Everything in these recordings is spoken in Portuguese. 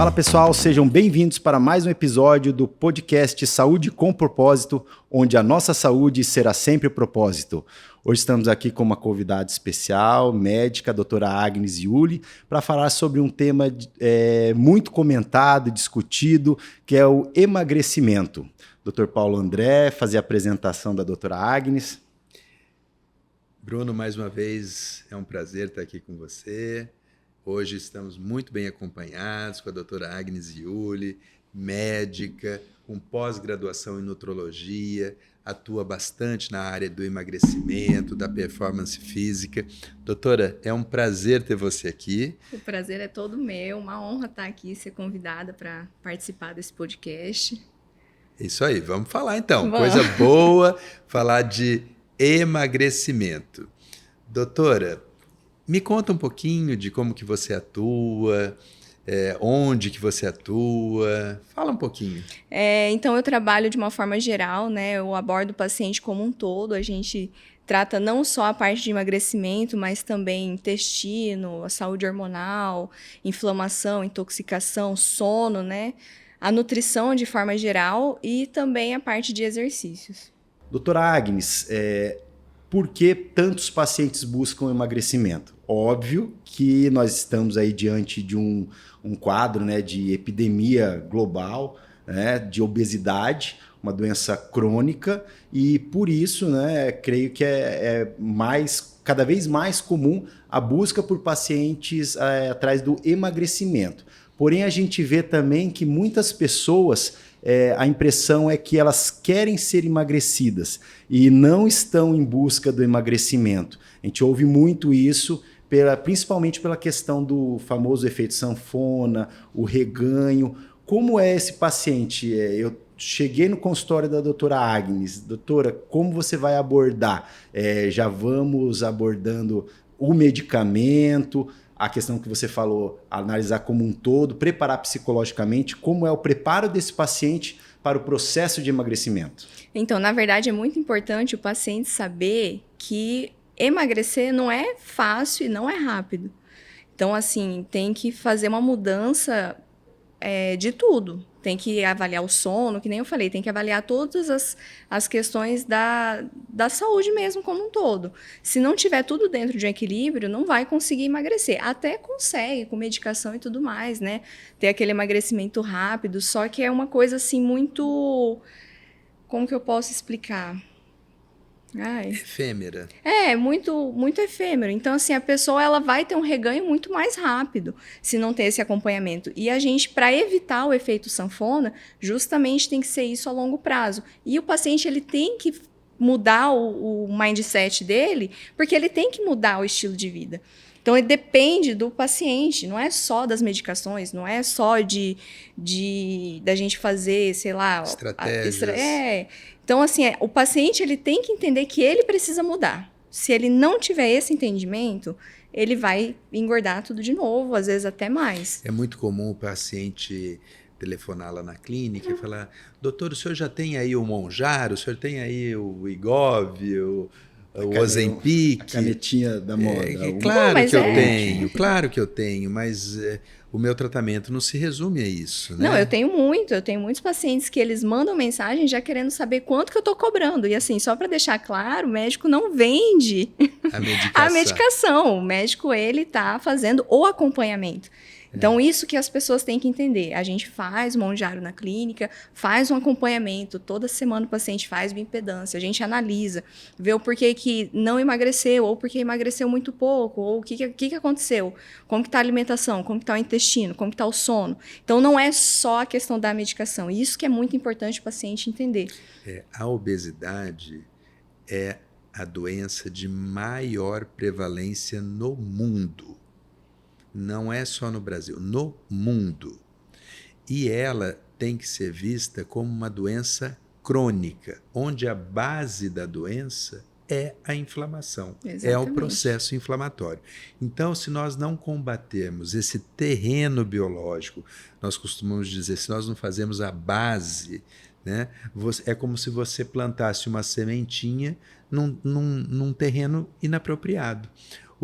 Fala pessoal, sejam bem-vindos para mais um episódio do podcast Saúde com Propósito, onde a nossa saúde será sempre o propósito. Hoje estamos aqui com uma convidada especial, médica, a doutora Agnes Iuli, para falar sobre um tema muito comentado e discutido, que é o emagrecimento. Dr. Paulo André, fazer a apresentação da doutora Agnes. Bruno, mais uma vez é um prazer estar aqui com você. Hoje estamos muito bem acompanhados com a doutora Agnes Iuli, médica, com pós-graduação em nutrologia, atua bastante na área do emagrecimento, da performance física. Doutora, é um prazer ter você aqui. O prazer é todo meu, uma honra estar aqui, ser convidada para participar desse podcast. Isso aí, vamos falar então. Vamos. Coisa boa, falar de emagrecimento. Doutora, me conta um pouquinho de como que você atua, onde que você atua. Fala um pouquinho. Então, eu trabalho de uma forma geral, né? Eu abordo o paciente como um todo. A gente trata não só a parte de emagrecimento, mas também intestino, a saúde hormonal, inflamação, intoxicação, sono, né? A nutrição de forma geral e também a parte de exercícios. Doutora Agnes, por que tantos pacientes buscam emagrecimento? Óbvio que nós estamos aí diante de um quadro, né, de epidemia global, né, de obesidade, uma doença crônica, e por isso, né, creio que cada vez mais comum a busca por pacientes atrás do emagrecimento. Porém, a gente vê também que muitas pessoas, a impressão é que elas querem ser emagrecidas e não estão em busca do emagrecimento. A gente ouve muito isso, principalmente pela questão do famoso efeito sanfona, o reganho. Como é esse paciente? Eu cheguei no consultório da doutora Agnes. Doutora, como você vai abordar? Já vamos abordando o medicamento, a questão que você falou, analisar como um todo, preparar psicologicamente, como é o preparo desse paciente para o processo de emagrecimento? Então, na verdade, é muito importante o paciente saber que emagrecer não é fácil e não é rápido. Então, assim, tem que fazer uma mudança de tudo. Tem que avaliar o sono, que nem eu falei, tem que avaliar todas as questões da saúde mesmo como um todo. Se não tiver tudo dentro de um equilíbrio, não vai conseguir emagrecer. Até consegue, com medicação e tudo mais, né? Ter aquele emagrecimento rápido, só que é uma coisa assim muito... Como que eu posso explicar? Efêmera. Muito, muito efêmero. Então, assim, a pessoa ela vai ter um reganho muito mais rápido se não ter esse acompanhamento. E a gente, para evitar o efeito sanfona, justamente tem que ser isso a longo prazo. E o paciente, ele tem que mudar o mindset dele, porque ele tem que mudar o estilo de vida. Então, ele depende do paciente, não é só das medicações, não é só da gente fazer, sei lá... Estratégias. Então, assim, o paciente ele tem que entender que ele precisa mudar. Se ele não tiver esse entendimento, ele vai engordar tudo de novo, às vezes até mais. É muito comum o paciente telefonar lá na clínica e falar: doutor, o senhor já tem aí o Mounjaro, o senhor tem aí o Wegovy, o Ozempic? A canetinha da moda. Claro que eu tenho, mas o meu tratamento não se resume a isso, né? Não, eu tenho muitos pacientes que eles mandam mensagem já querendo saber quanto que eu tô cobrando. E assim, só para deixar claro, o médico não vende a medicação. O médico, ele tá fazendo o acompanhamento. Então, isso que as pessoas têm que entender. A gente faz Mounjaro na clínica, faz um acompanhamento. Toda semana o paciente faz bioimpedância. A gente analisa, vê o porquê que não emagreceu, ou porque emagreceu muito pouco, ou o que aconteceu. Como que está a alimentação, como que está o intestino, como que está o sono. Então, não é só a questão da medicação. Isso que é muito importante o paciente entender. A obesidade é a doença de maior prevalência no mundo. Não é só no Brasil, no mundo. E ela tem que ser vista como uma doença crônica, onde a base da doença é a inflamação, Exatamente. É o processo inflamatório. Então, se nós não combatermos esse terreno biológico, nós costumamos dizer, se nós não fazemos a base, né, é como se você plantasse uma sementinha num terreno inapropriado.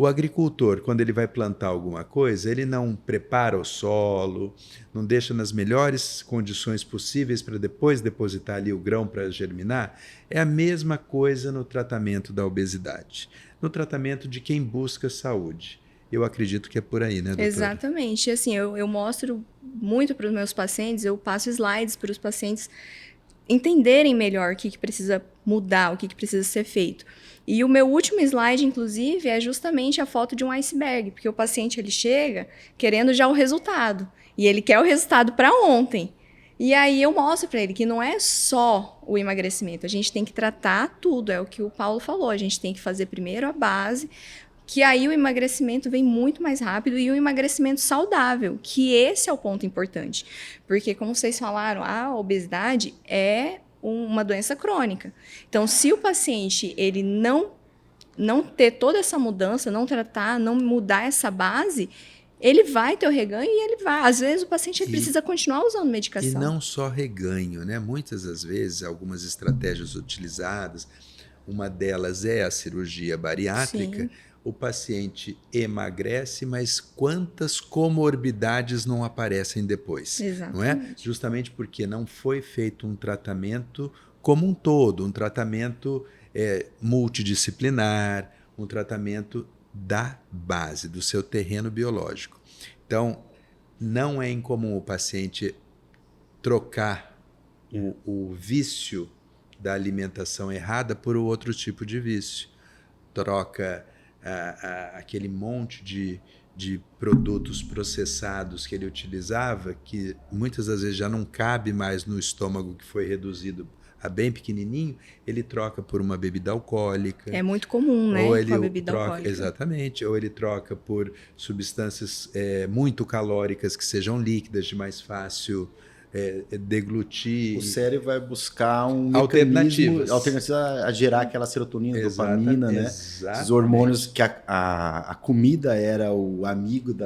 O agricultor, quando ele vai plantar alguma coisa, ele não prepara o solo, não deixa nas melhores condições possíveis para depois depositar ali o grão para germinar. É a mesma coisa no tratamento da obesidade, no tratamento de quem busca saúde. Eu acredito que é por aí, né, doutora? Exatamente. Assim, eu mostro muito para os meus pacientes, eu passo slides para os pacientes entenderem melhor o que precisa mudar, o que precisa ser feito. E o meu último slide, inclusive, é justamente a foto de um iceberg, porque o paciente ele chega querendo já o resultado, e ele quer o resultado para ontem. E aí eu mostro para ele que não é só o emagrecimento, a gente tem que tratar tudo, é o que o Paulo falou, a gente tem que fazer primeiro a base, que aí o emagrecimento vem muito mais rápido e o emagrecimento saudável, que esse é o ponto importante. Porque, como vocês falaram, a obesidade é uma doença crônica. Então, se o paciente ele não ter toda essa mudança, não tratar, não mudar essa base, ele vai ter o reganho e ele vai. Às vezes, o paciente ele precisa continuar usando medicação. E não só reganho, né? Muitas das vezes, algumas estratégias utilizadas, uma delas é a cirurgia bariátrica. Sim. O paciente emagrece, mas quantas comorbidades não aparecem depois? Exatamente. Não é? Justamente porque não foi feito um tratamento como um todo, um tratamento multidisciplinar, um tratamento da base, do seu terreno biológico. Então, não é incomum o paciente trocar o vício da alimentação errada por outro tipo de vício. Troca aquele monte de produtos processados que ele utilizava, que muitas das vezes já não cabe mais no estômago que foi reduzido a bem pequenininho, ele troca por uma bebida alcoólica. É muito comum, né? Ou ele com a bebida alcoólica. Exatamente. Ou ele troca por substâncias muito calóricas que sejam líquidas, de mais fácil deglutir. O cérebro vai buscar um alternativa a gerar aquela serotonina, dopamina, né? Esses hormônios que a comida era o amigo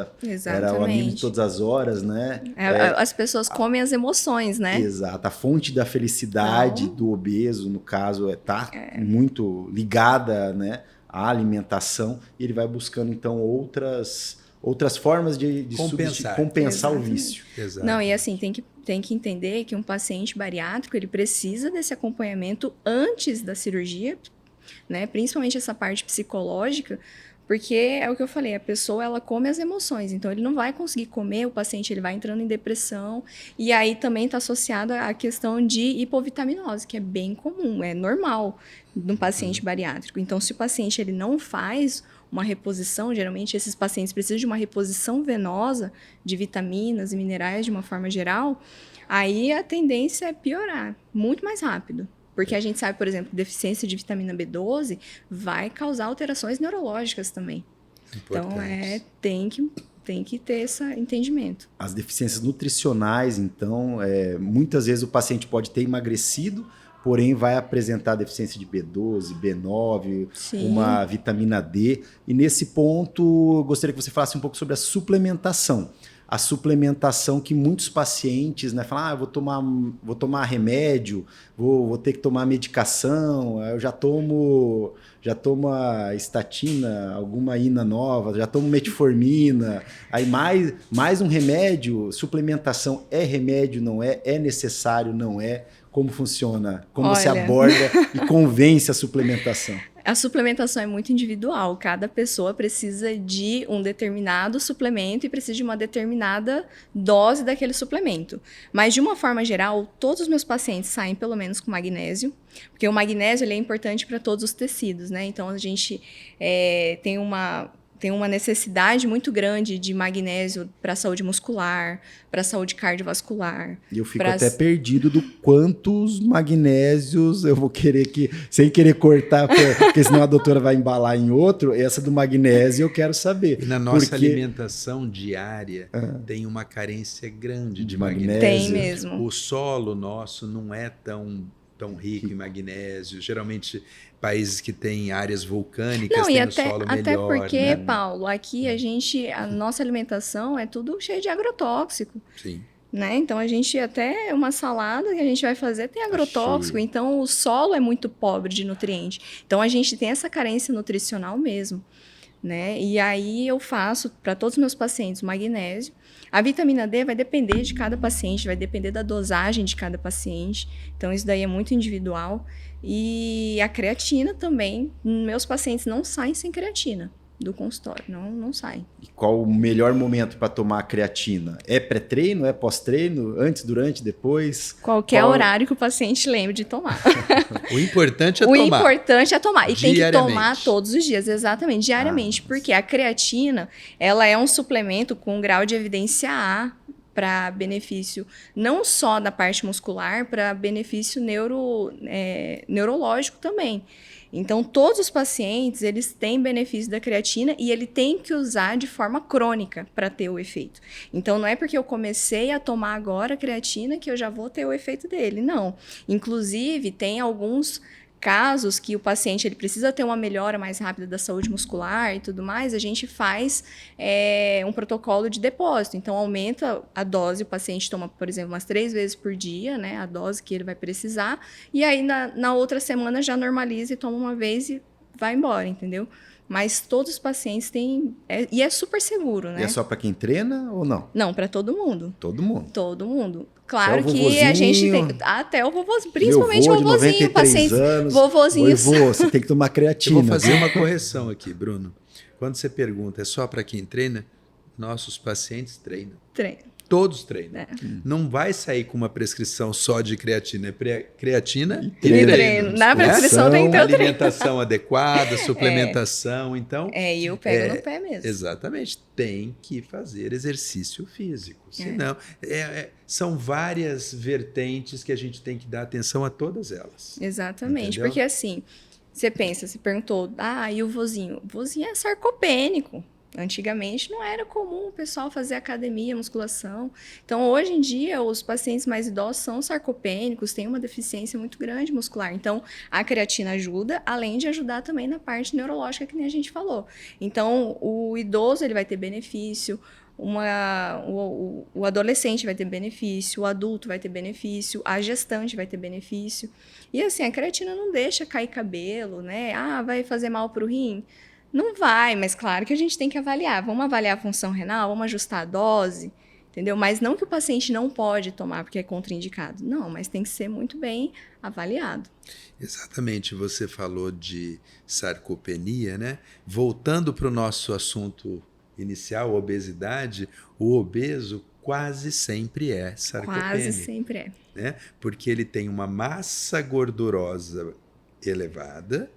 era o amigo de todas as horas, né? As pessoas comem as emoções, né? Exato. A fonte da felicidade do obeso, no caso, está muito ligada, né, à alimentação, e ele vai buscando então outras formas de compensar o vício. Exato. Não, e assim, tem que entender que um paciente bariátrico, ele precisa desse acompanhamento antes da cirurgia, né? Principalmente essa parte psicológica, porque é o que eu falei, a pessoa ela come as emoções, então ele não vai conseguir comer, o paciente ele vai entrando em depressão, e aí também está associada a questão de hipovitaminose, que é bem comum, é normal no paciente bariátrico. Então, se o paciente ele não faz uma reposição, geralmente esses pacientes precisam de uma reposição venosa de vitaminas e minerais de uma forma geral, aí a tendência é piorar muito mais rápido. Porque a gente sabe, por exemplo, que deficiência de vitamina B12 vai causar alterações neurológicas também. Importante. Então, tem que ter esse entendimento. As deficiências nutricionais, então, muitas vezes o paciente pode ter emagrecido, porém vai apresentar deficiência de B12, B9, Sim. uma vitamina D. E nesse ponto, eu gostaria que você falasse um pouco sobre a suplementação. A suplementação que muitos pacientes, né, falam, vou tomar remédio, vou ter que tomar medicação, eu já tomo a estatina, alguma ina nova, já tomo metformina, aí mais um remédio, suplementação é remédio, não é? É necessário, não é? Como funciona? Como você aborda e convence a suplementação? A suplementação é muito individual. Cada pessoa precisa de um determinado suplemento e precisa de uma determinada dose daquele suplemento. Mas, de uma forma geral, todos os meus pacientes saem pelo menos com magnésio, porque o magnésio ele é importante para todos os tecidos, né? Então, a gente tem uma necessidade muito grande de magnésio para a saúde muscular, para a saúde cardiovascular. E eu fico até perdido do quantos magnésios eu vou querer sem querer cortar, porque senão a doutora vai embalar em outro, essa do magnésio eu quero saber. E na nossa alimentação diária tem uma carência grande de magnésio. Tem mesmo. O solo nosso não é tão rico em magnésio. Geralmente, países que têm áreas vulcânicas têm o solo melhor. Até porque, né? Paulo, aqui a nossa alimentação é tudo cheio de agrotóxico. Sim. Né? Então, até uma salada que a gente vai fazer tem agrotóxico. Então, o solo é muito pobre de nutriente. Então, a gente tem essa carência nutricional mesmo. né? E aí eu faço para todos os meus pacientes o magnésio. A vitamina D vai depender de cada paciente, vai depender da dosagem de cada paciente. Então, isso daí é muito individual. E a creatina também, meus pacientes não saem sem creatina do consultório, não saem. E qual o melhor momento para tomar a creatina? É pré-treino, é pós-treino, antes, durante, depois? Qualquer horário que o paciente lembre de tomar. O importante é tomar. O importante é tomar. E tem que tomar Diariamente. todos os dias, exatamente, diariamente. Porque a creatina, ela é um suplemento com grau de evidência A para benefício não só da parte muscular, para benefício neurológico também. Então, todos os pacientes, eles têm benefício da creatina e ele tem que usar de forma crônica para ter o efeito. Então, não é porque eu comecei a tomar agora creatina que eu já vou ter o efeito dele, não. Inclusive, tem alguns casos que o paciente ele precisa ter uma melhora mais rápida da saúde muscular e tudo mais, a gente faz um protocolo de depósito. Então, aumenta a dose, o paciente toma, por exemplo, umas 3 vezes por dia, né, a dose que ele vai precisar, e aí na outra semana já normaliza e toma uma vez e vai embora, entendeu? Mas todos os pacientes têm... e é super seguro, né? E é só para quem treina ou não? Não, para todo mundo. Todo mundo? Todo mundo. Claro que a gente tem... Até o vovozinho, principalmente o vovozinho, pacientes... Vovozinhos. Você tem que tomar creatina. Eu vou fazer uma correção aqui, Bruno. Quando você pergunta, é só para quem treina? Nossos pacientes treinam. Treinam. Todos treinam. Não vai sair com uma prescrição só de creatina. É creatina e treino. Na prescrição tem que ter o treino. Alimentação adequada, suplementação. Então, e eu pego no pé mesmo. Exatamente. Tem que fazer exercício físico. Senão, são várias vertentes que a gente tem que dar atenção a todas elas. Exatamente. Entendeu? Porque assim, você perguntou, e o vozinho? O vozinho é sarcopênico. Antigamente não era comum o pessoal fazer academia, musculação. Então, hoje em dia, os pacientes mais idosos são sarcopênicos, têm uma deficiência muito grande muscular. Então, a creatina ajuda, além de ajudar também na parte neurológica, que nem a gente falou. Então, o idoso ele vai ter benefício, o adolescente vai ter benefício, o adulto vai ter benefício, a gestante vai ter benefício. E assim, a creatina não deixa cair cabelo, né? Vai fazer mal para o rim? Não vai, mas claro que a gente tem que avaliar. Vamos avaliar a função renal, vamos ajustar a dose, entendeu? Mas não que o paciente não pode tomar porque é contraindicado. Não, mas tem que ser muito bem avaliado. Exatamente, você falou de sarcopenia, né? Voltando para o nosso assunto inicial, obesidade, o obeso quase sempre é sarcopênico. Quase sempre é. Né? Porque ele tem uma massa gordurosa elevada.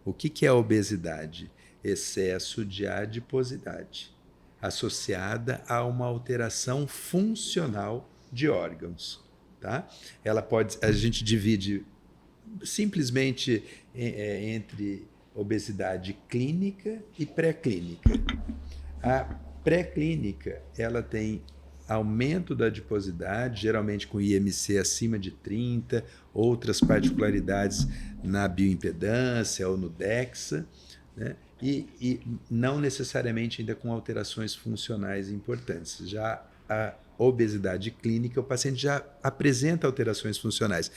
O que é a obesidade? Excesso de adiposidade, associada a uma alteração funcional de órgãos. Tá? A gente divide simplesmente entre obesidade clínica e pré-clínica. A pré-clínica, ela tem aumento da adiposidade, geralmente com IMC acima de 30, outras particularidades na bioimpedância ou no DEXA, né? E não necessariamente ainda com alterações funcionais importantes. Já a obesidade clínica, o paciente já apresenta alterações funcionais,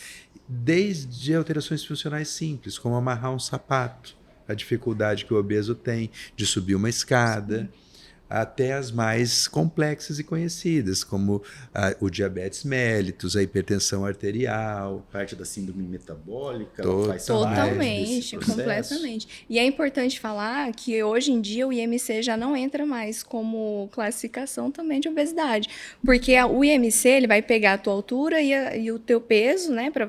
desde alterações funcionais simples, como amarrar um sapato, a dificuldade que o obeso tem de subir uma escada, até as mais complexas e conhecidas, como o diabetes mellitus, a hipertensão arterial. Parte da síndrome metabólica. Totalmente, completamente. E é importante falar que hoje em dia o IMC já não entra mais como classificação também de obesidade, porque o IMC ele vai pegar a tua altura e o teu peso, né, para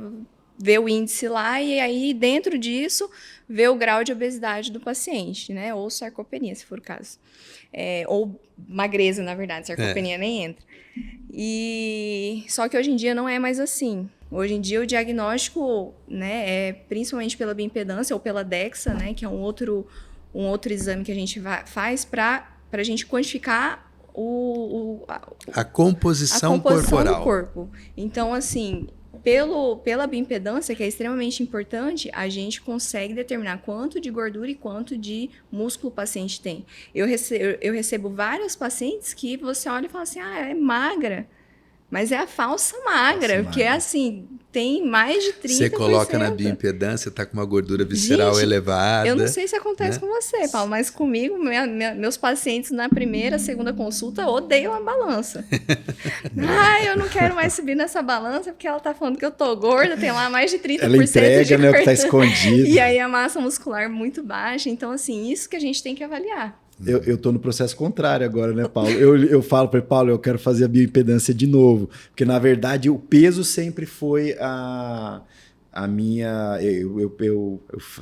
ver o índice lá, e aí dentro disso ver o grau de obesidade do paciente, né, ou sarcopenia, se for o caso. Ou magreza, na verdade, sarcopenia nem entra. Só que hoje em dia não é mais assim. Hoje em dia o diagnóstico, né, é principalmente pela bioimpedância ou pela DEXA, né, que é um outro exame que a gente faz para a gente quantificar a composição corporal do corpo. Então, assim, pela bioimpedância, que é extremamente importante, a gente consegue determinar quanto de gordura e quanto de músculo o paciente tem. Eu recebo vários pacientes que você olha e fala assim, é magra, mas é a falsa magra, porque assim, tem mais de 30%. Você coloca na bioimpedância, tá com uma gordura visceral elevada. Eu não sei se acontece com você, Paulo, mas comigo, meus pacientes na primeira, segunda consulta odeiam a balança. Eu não quero mais subir nessa balança porque ela tá falando que eu tô gorda, tem lá mais de 30% ela entrega, né, o que tá escondido. E aí a massa muscular muito baixa. Então, assim, isso que a gente tem que avaliar. Eu tô no processo contrário agora, né, Paulo? Eu falo para ele, Paulo, eu quero fazer a bioimpedância de novo. Porque, na verdade, o peso sempre foi a minha... Eu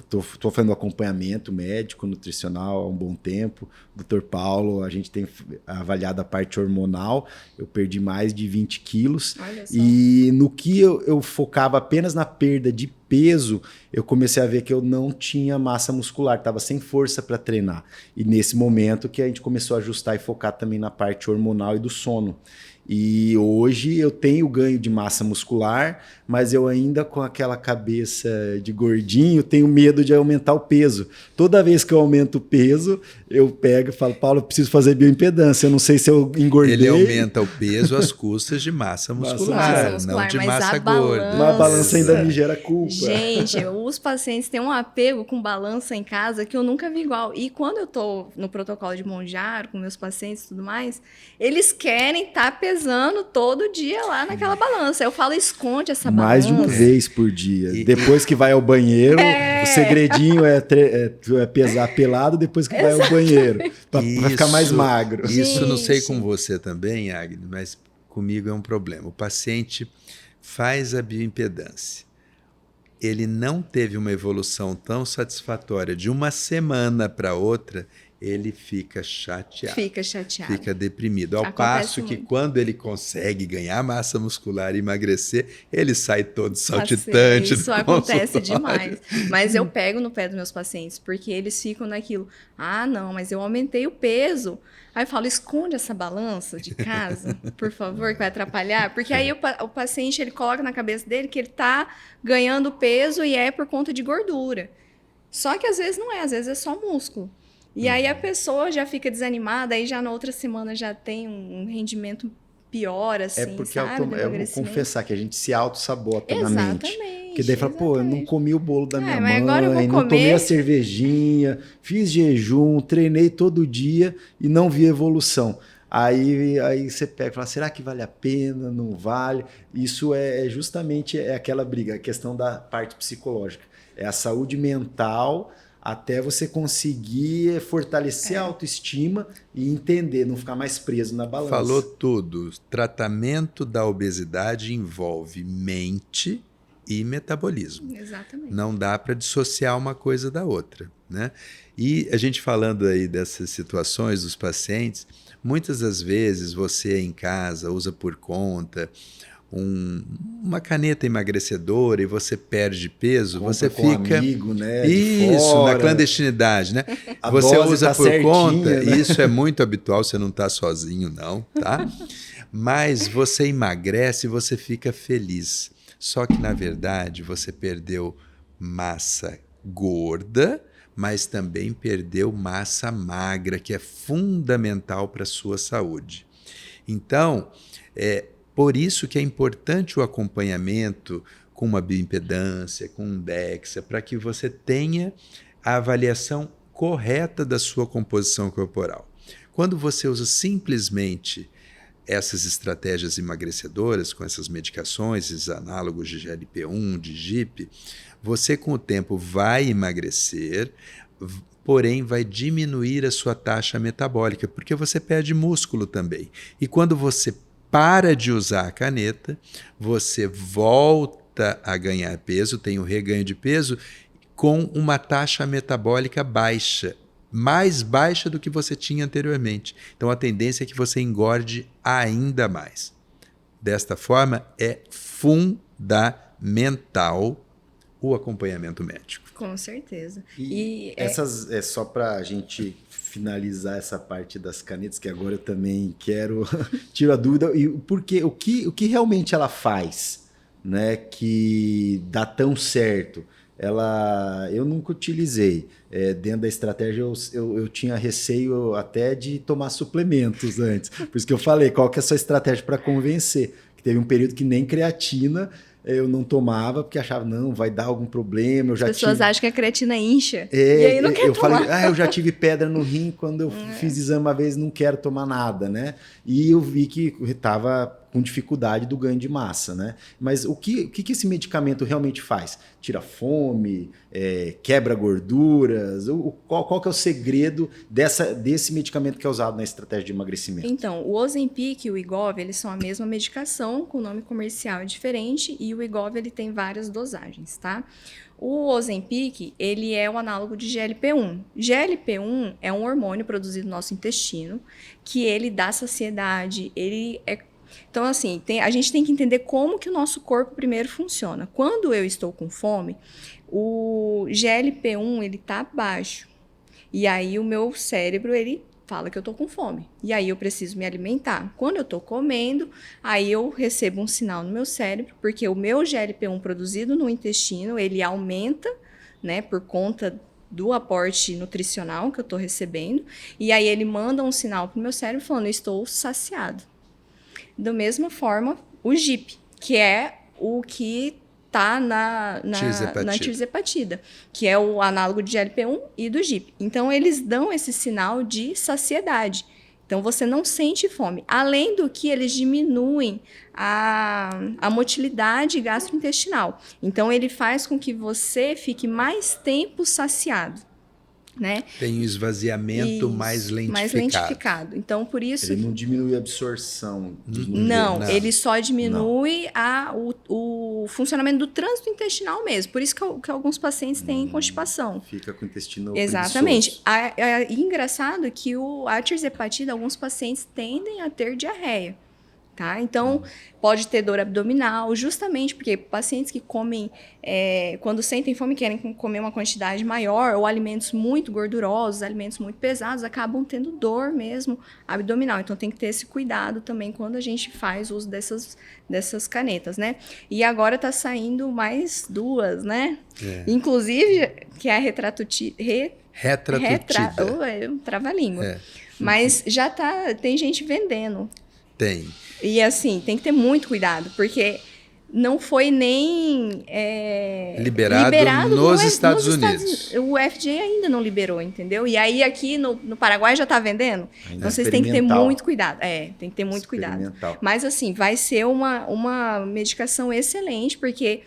tô fazendo acompanhamento médico, nutricional há um bom tempo. Dr. Paulo, a gente tem avaliado a parte hormonal. Eu perdi mais de 20 quilos. Olha só. E no que eu focava apenas na perda de peso, eu comecei a ver que eu não tinha massa muscular, estava sem força para treinar. E nesse momento que a gente começou a ajustar e focar também na parte hormonal e do sono. E hoje eu tenho ganho de massa muscular, mas eu ainda com aquela cabeça de gordinho tenho medo de aumentar o peso. Toda vez que eu aumento o peso, eu pego e falo, Paulo, eu preciso fazer bioimpedância. Eu não sei se eu engordei. Ele aumenta o peso às custas de massa muscular, não de massa gorda. Mas a balança ainda me gera culpa. Gente, os pacientes têm um apego com balança em casa que eu nunca vi igual. E quando eu tô no protocolo de Monjaro, com meus pacientes e tudo mais, eles querem estar pesando todo dia lá naquela balança. Eu falo, esconde essa balança. Mais de uma vez por dia. Depois que vai ao banheiro, o segredinho é pesar pelado depois que vai ao banheiro. Pra ficar mais magro. Isso não sei com você também, Agnes, mas comigo é um problema. O paciente faz a bioimpedância. Ele não teve uma evolução tão satisfatória de uma semana para outra, ele fica chateado. Fica deprimido. Ao passo que quando ele consegue ganhar massa muscular e emagrecer, ele sai todo saltitante. Isso acontece demais. Mas eu pego no pé dos meus pacientes, porque eles ficam naquilo. Ah, não, mas eu aumentei o peso. Aí eu falo, esconde essa balança de casa, por favor, que vai atrapalhar. Porque aí o paciente, ele coloca na cabeça dele que ele tá ganhando peso e é por conta de gordura. Só que às vezes não é, às vezes é só músculo. E aí a pessoa já fica desanimada, aí já na outra semana já tem um rendimento pior, assim, porque sabe? eu vou confessar que a gente se auto-sabota na mente. Exatamente. Porque daí fala, pô, eu não comi o bolo da minha mãe, agora eu vou não tomei a cervejinha, fiz jejum, treinei todo dia e não vi evolução. Aí você pega e fala, será que vale a pena? Não vale? Isso é justamente aquela briga, a questão da parte psicológica. É a saúde mental até você conseguir fortalecer a autoestima e entender, não ficar mais preso na balança. Falou tudo. Tratamento da obesidade envolve mente e metabolismo. Exatamente. Não dá para dissociar uma coisa da outra, né? E a gente falando aí dessas situações dos pacientes, muitas das vezes você em casa usa por conta uma caneta emagrecedora e você perde peso, compra você fica amigo, né? Isso, na clandestinidade, né? Você usa tá por certinha, conta, né? Isso é muito habitual, você não está sozinho não, tá? Mas você emagrece e você fica feliz. Só que na verdade você perdeu massa gorda, mas também perdeu massa magra, que é fundamental para a sua saúde. Então, por isso que é importante o acompanhamento com uma bioimpedância, com um DEXA, para que você tenha a avaliação correta da sua composição corporal. Quando você usa simplesmente essas estratégias emagrecedoras, com essas medicações, esses análogos de GLP-1, de GIP, você com o tempo vai emagrecer, porém vai diminuir a sua taxa metabólica, porque você perde músculo também. E quando você para de usar a caneta, você volta a ganhar peso, tem o reganho de peso, com uma taxa metabólica baixa, mais baixa do que você tinha anteriormente. Então a tendência é que você engorde ainda mais. Desta forma, é fundamental o acompanhamento médico. Com certeza. E essas, só para a gente finalizar essa parte das canetas, que agora eu também quero tiro a dúvida, e porque o que realmente ela faz, né, que dá tão certo? Eu nunca utilizei. Dentro da estratégia eu tinha receio até de tomar suplementos antes. Por isso que eu falei, qual que é a sua estratégia para convencer? que teve um período que nem creatina eu não tomava, porque achava, não, vai dar algum problema. As pessoas acham que a creatina incha, e É, aí não quer eu tomar. falei, eu já tive pedra no rim quando eu fiz exame uma vez, não quero tomar nada, né? E eu vi que estava com dificuldade do ganho de massa, né? Mas o que esse medicamento realmente faz? Tira fome, quebra gorduras? Qual que é o segredo desse medicamento que é usado na estratégia de emagrecimento? Então, o Ozempic e o Wegovy, eles são a mesma medicação, com nome comercial diferente, e o Wegovy, ele tem várias dosagens, tá? O Ozempic, ele é o análogo de GLP-1. GLP-1 é um hormônio produzido no nosso intestino, que ele dá saciedade, Então, assim, a gente tem que entender como que o nosso corpo primeiro funciona. Quando eu estou com fome, o GLP-1, ele tá baixo. E aí o meu cérebro, ele fala que eu tô com fome. E aí eu preciso me alimentar. Quando eu tô comendo, aí eu recebo um sinal no meu cérebro, porque o meu GLP-1 produzido no intestino, ele aumenta, né, por conta do aporte nutricional que eu tô recebendo. E aí ele manda um sinal pro meu cérebro falando, estou saciado. Da mesma forma, o GIP, que é o que está na tirzepatida, que é o análogo de GLP-1 e do GIP. Então, eles dão esse sinal de saciedade. Então, você não sente fome. Além do que, eles diminuem a motilidade gastrointestinal. Então, ele faz com que você fique mais tempo saciado. Né? Tem um esvaziamento mais lentificado. Então, por isso... Ele não diminui a absorção dos nutrientes. Não, ele só diminui o funcionamento do trânsito intestinal mesmo. Por isso que alguns pacientes têm constipação. Fica com o intestino Exatamente. Engraçado que a tirzepatida, alguns pacientes tendem a ter diarreia. Tá? Então, pode ter dor abdominal, justamente porque pacientes que comem, quando sentem fome, querem comer uma quantidade maior, ou alimentos muito gordurosos, alimentos muito pesados, acabam tendo dor mesmo abdominal. Então, tem que ter esse cuidado também quando a gente faz uso dessas canetas, né? E agora tá saindo mais duas, né? Inclusive, que é a retratutida. Trava-língua. Mas já tem gente vendendo. Tem. E assim, tem que ter muito cuidado, porque não foi nem liberado nos Estados Unidos. O FDA ainda não liberou, entendeu? E aí aqui no Paraguai já está vendendo. Então vocês têm que ter muito cuidado. Tem que ter muito cuidado. Mas assim, vai ser uma medicação excelente, porque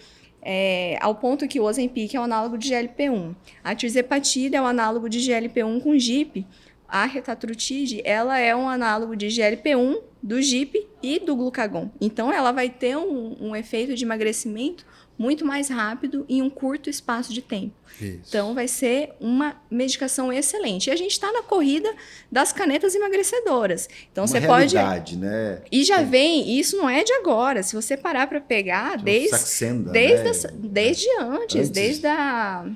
ao ponto que o Ozempic é o análogo de GLP-1. A tirzepatida é o análogo de GLP-1 com GIP. A retatrutide, ela é um análogo de GLP-1, do GIP e do glucagon. Então, ela vai ter um efeito de emagrecimento muito mais rápido em um curto espaço de tempo. Isso. Então, vai ser uma medicação excelente. E a gente está na corrida das canetas emagrecedoras. Então, você pode... né? E já vem, isso não é de agora. Se você parar para pegar, desde antes, desde a...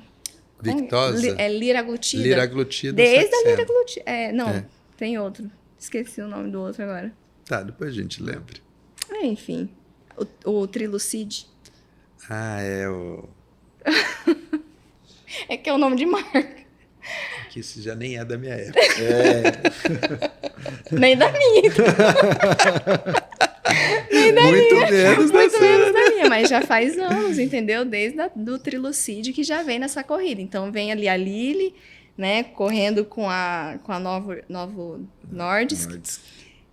Victosa? Liraglutida. Liraglutida. Desde a liraglutida. Tem outro. Esqueci o nome do outro agora. Tá, depois a gente lembra. Enfim. O Trilucid. É que é o nome de marca. Que isso já nem é da minha época. Nem da minha. Muito menos da minha, mas já faz anos, entendeu? Desde do Trilucid que já vem nessa corrida. Então vem ali a Lilly, né, correndo com a Novo Nordisk.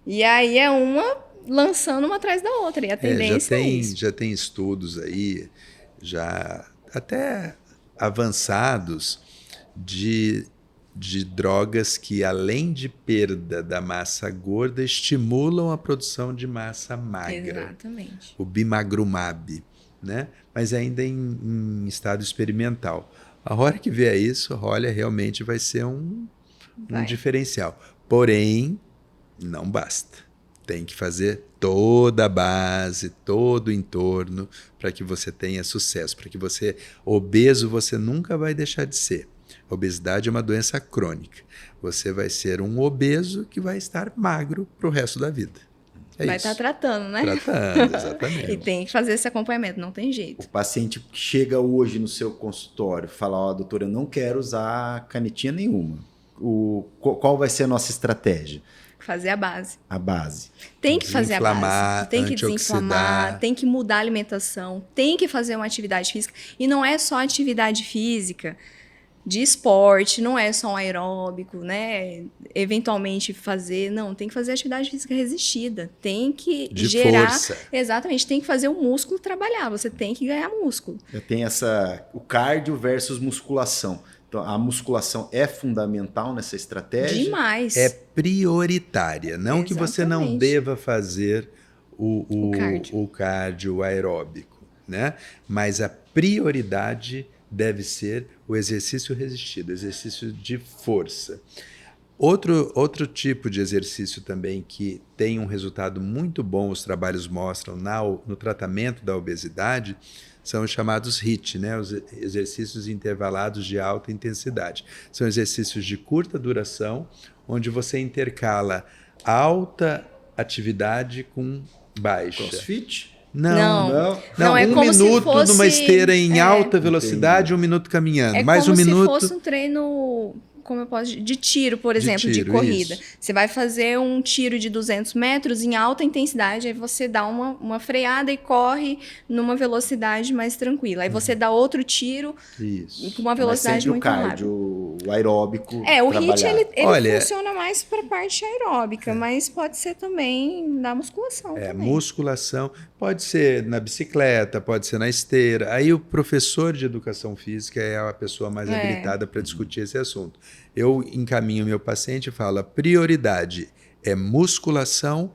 E aí é uma lançando uma atrás da outra. E a tendência é isso. Já tem estudos aí, já até avançados, de drogas que, além de perda da massa gorda, estimulam a produção de massa magra. Exatamente. O bimagrumab, né? Mas ainda em estado experimental. A hora que vier isso, olha, realmente vai ser um diferencial. Porém, não basta. Tem que fazer toda a base, todo o entorno para que você tenha sucesso. Para que obeso, você nunca vai deixar de ser. A obesidade é uma doença crônica. Você vai ser um obeso que vai estar magro para o resto da vida. Vai estar tratando, né? Tratando, exatamente. E tem que fazer esse acompanhamento, não tem jeito. O paciente que chega hoje no seu consultório e fala, doutora, eu não quero usar canetinha nenhuma. Qual vai ser a nossa estratégia? fazer a base. A base. Tem que fazer a base. Tem que desinflamar, tem que mudar a alimentação, tem que fazer uma atividade física. E não é só atividade física de esporte, não é só um aeróbico, né? Eventualmente fazer, não, tem que fazer atividade física resistida, tem que de gerar, força. Exatamente, tem que fazer o músculo trabalhar, você tem que ganhar músculo. Eu tenho o cardio versus musculação. Então, a musculação é fundamental nessa estratégia? Demais. É prioritária, não que você não deva fazer o cardio aeróbico, né? Mas a prioridade deve ser o exercício resistido, exercício de força. Outro tipo de exercício também que tem um resultado muito bom, os trabalhos mostram no tratamento da obesidade, são os chamados HIIT, né? Os exercícios intervalados de alta intensidade. São exercícios de curta duração, onde você intercala alta atividade com baixa. CrossFit? Não, é um como minuto se fosse, numa esteira em alta velocidade, 1 minuto caminhando. Mais um minuto. Se fosse um treino, como eu posso dizer, de tiro, por exemplo, de corrida. Isso. Você vai fazer um tiro de 200 metros em alta intensidade, aí você dá uma freada e corre numa velocidade mais tranquila. Aí você dá outro tiro com uma velocidade muito rápida. O aeróbico. O HIIT ele funciona mais para a parte aeróbica, mas pode ser também na musculação. Musculação pode ser na bicicleta, pode ser na esteira. Aí o professor de educação física é a pessoa mais habilitada para discutir esse assunto. Eu encaminho meu paciente e falo: a prioridade é musculação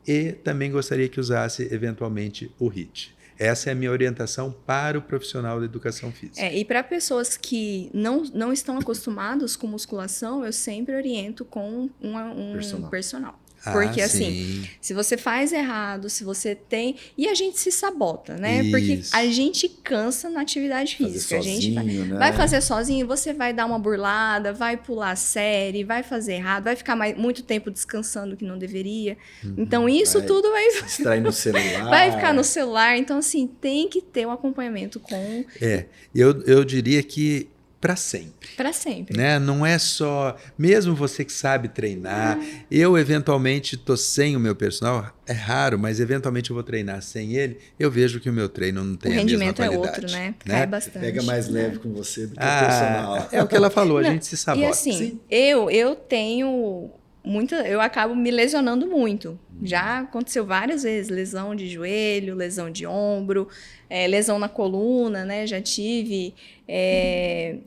e também gostaria que usasse eventualmente o HIIT. Essa é a minha orientação para o profissional da educação física. E para pessoas que não estão acostumadas com musculação, eu sempre oriento com um personal. Porque assim, se você faz errado, se você tem... E a gente se sabota, né? Isso. Porque a gente cansa na atividade física. Fazer sozinho, a gente vai fazer sozinho, você vai dar uma burlada, vai pular série, vai fazer errado, vai ficar muito tempo descansando que não deveria. Então isso tudo vai... distrair no celular. Vai ficar no celular. Então assim, tem que ter um acompanhamento com... Eu diria que para sempre. Para sempre. Né? Não é só... Mesmo você que sabe treinar, eu eventualmente estou sem o meu personal, é raro, mas eventualmente eu vou treinar sem ele, eu vejo que o meu treino não tem a mesma qualidade. O rendimento é outro, né? Cai bastante. Pega mais leve com você do que o personal. É o que ela falou, a gente se sabota. E assim, eu tenho... eu acabo me lesionando muito. Já aconteceu várias vezes, lesão de joelho, lesão de ombro, lesão na coluna, né? Já tive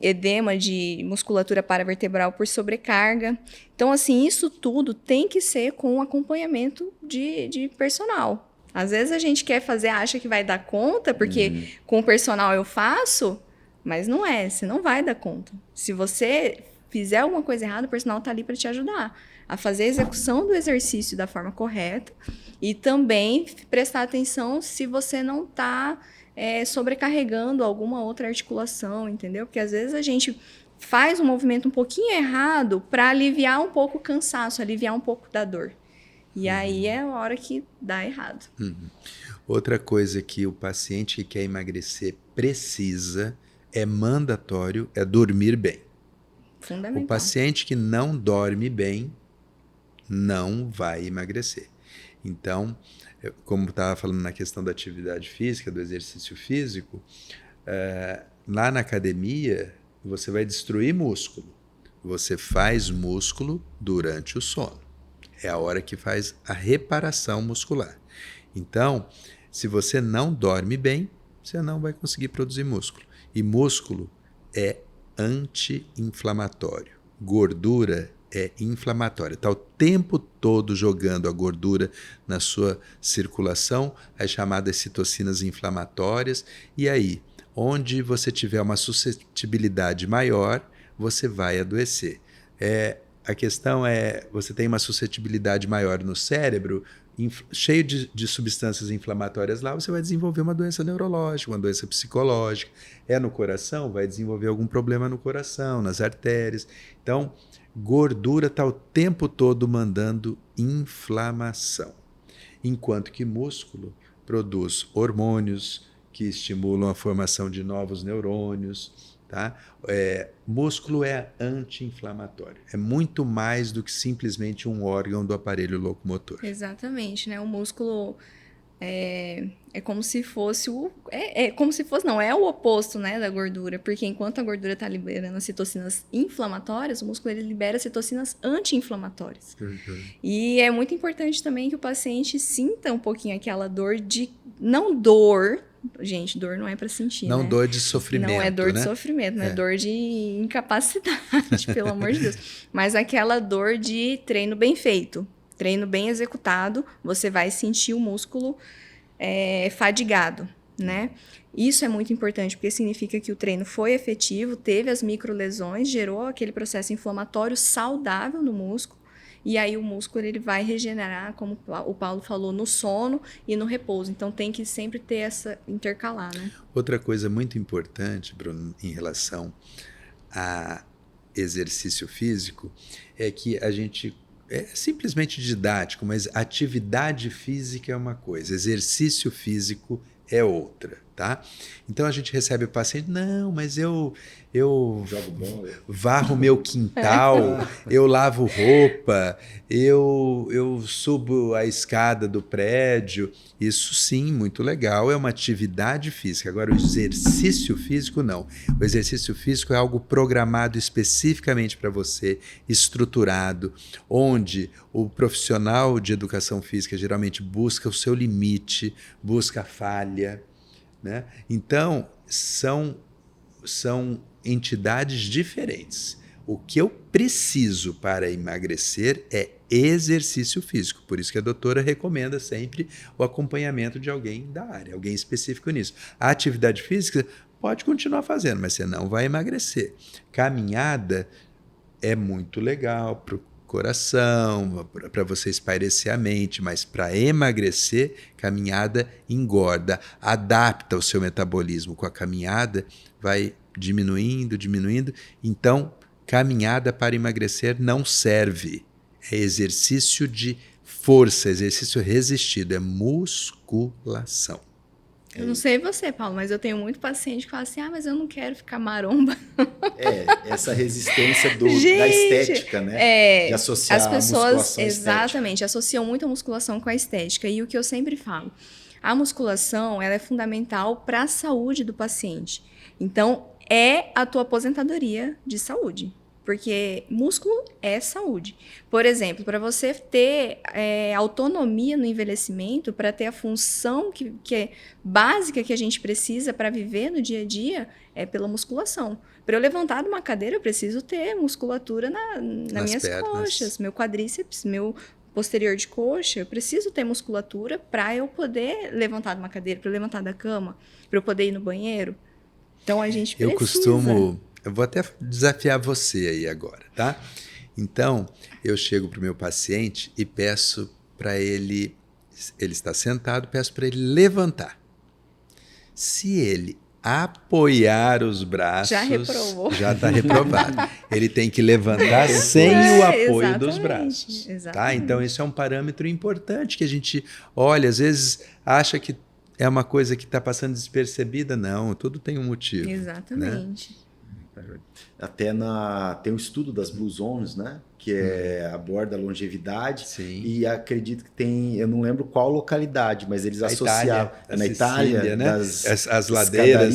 edema de musculatura paravertebral por sobrecarga. Então, assim, isso tudo tem que ser com acompanhamento de personal. Às vezes a gente quer fazer, acha que vai dar conta, porque com o personal eu faço, mas não é, você não vai dar conta. Se você fizer alguma coisa errada, o personal está ali para te ajudar a fazer a execução do exercício da forma correta e também prestar atenção se você não está sobrecarregando alguma outra articulação, entendeu? Porque às vezes a gente faz um movimento um pouquinho errado para aliviar um pouco o cansaço, aliviar um pouco da dor. E aí é a hora que dá errado. Outra coisa que o paciente que quer emagrecer precisa, é mandatório, é dormir bem. Fundamental. O paciente que não dorme bem não vai emagrecer. Então, como estava falando na questão da atividade física, do exercício físico, lá na academia você vai destruir músculo. Você faz músculo durante o sono. É a hora que faz a reparação muscular. Então, se você não dorme bem, você não vai conseguir produzir músculo. E músculo é anti-inflamatório. Gordura é inflamatória. Está o tempo todo jogando a gordura na sua circulação, as chamadas citocinas inflamatórias. E aí, onde você tiver uma suscetibilidade maior, você vai adoecer. A questão é, você tem uma suscetibilidade maior no cérebro, cheio de substâncias inflamatórias lá, você vai desenvolver uma doença neurológica, uma doença psicológica. No coração, vai desenvolver algum problema no coração, nas artérias. Então, gordura está o tempo todo mandando inflamação. Enquanto que músculo produz hormônios que estimulam a formação de novos neurônios, Tá? Músculo é anti-inflamatório. É muito mais do que simplesmente um órgão do aparelho locomotor. Exatamente, né? O músculo é como se fosse como se fosse, não, é o oposto, né, da gordura, porque enquanto a gordura está liberando citocinas inflamatórias, o músculo ele libera citocinas anti-inflamatórias. E é muito importante também que o paciente sinta um pouquinho aquela dor não dor. Gente, dor não é para sentir, não, né? Dor de sofrimento, não é dor, né? De sofrimento, não é dor de incapacidade, pelo amor de Deus. Mas aquela dor de treino bem feito, treino bem executado, você vai sentir o músculo fadigado, né? Isso é muito importante, porque significa que o treino foi efetivo, teve as microlesões, gerou aquele processo inflamatório saudável no músculo, e aí o músculo ele vai regenerar, como o Paulo falou, no sono e no repouso. Então tem que sempre ter essa intercalar, né? Outra coisa muito importante, Bruno, em relação a exercício físico, é que a gente é simplesmente didático, mas atividade física é uma coisa, exercício físico é outra, tá? Então a gente recebe o paciente, não, mas eu jogo bola, varro meu quintal, eu lavo roupa, eu subo a escada do prédio. Isso sim, muito legal, é uma atividade física. Agora, o exercício físico, não. O exercício físico é algo programado especificamente para você, estruturado, onde o profissional de educação física geralmente busca o seu limite, busca a falha, né? Então, são entidades diferentes. O que eu preciso para emagrecer é exercício físico. Por isso que a doutora recomenda sempre o acompanhamento de alguém da área, alguém específico nisso. A atividade física pode continuar fazendo, mas você não vai emagrecer. Caminhada é muito legal para o coração, para você espairecer a mente, mas para emagrecer, caminhada engorda, adapta o seu metabolismo com a caminhada, vai diminuindo. Então, caminhada para emagrecer não serve. É exercício de força, exercício resistido, é musculação. Eu não sei você, Paulo, mas eu tenho muito paciente que fala assim, mas eu não quero ficar maromba. Essa resistência da estética, né? De associar as pessoas, a musculação exatamente, associam muito a musculação com a estética. E o que eu sempre falo, a musculação ela é fundamental para a saúde do paciente. Então, é a tua aposentadoria de saúde. Porque músculo é saúde. Por exemplo, para você ter autonomia no envelhecimento, para ter a função que é básica que a gente precisa para viver no dia a dia, é pela musculação. Para eu levantar de uma cadeira, eu preciso ter musculatura nas minhas coxas, meu quadríceps, meu posterior de coxa. Eu preciso ter musculatura para eu poder levantar de uma cadeira, para eu levantar da cama, para eu poder ir no banheiro. Então, a gente precisa... Eu vou até desafiar você aí agora, tá? Então, eu chego para o meu paciente e peço para ele está sentado, peço para ele levantar. Se ele apoiar os braços, já está reprovado. Ele tem que levantar sem o apoio dos braços. Tá? Então, isso é um parâmetro importante que a gente olha, às vezes acha que é uma coisa que está passando despercebida. Não, tudo tem um motivo. Exatamente. Né? Até tem um estudo das Blue Zones, né? Que aborda a longevidade. Sim. E acredito que tem, eu não lembro qual localidade, mas eles associavam na Itália, né? As ladeiras,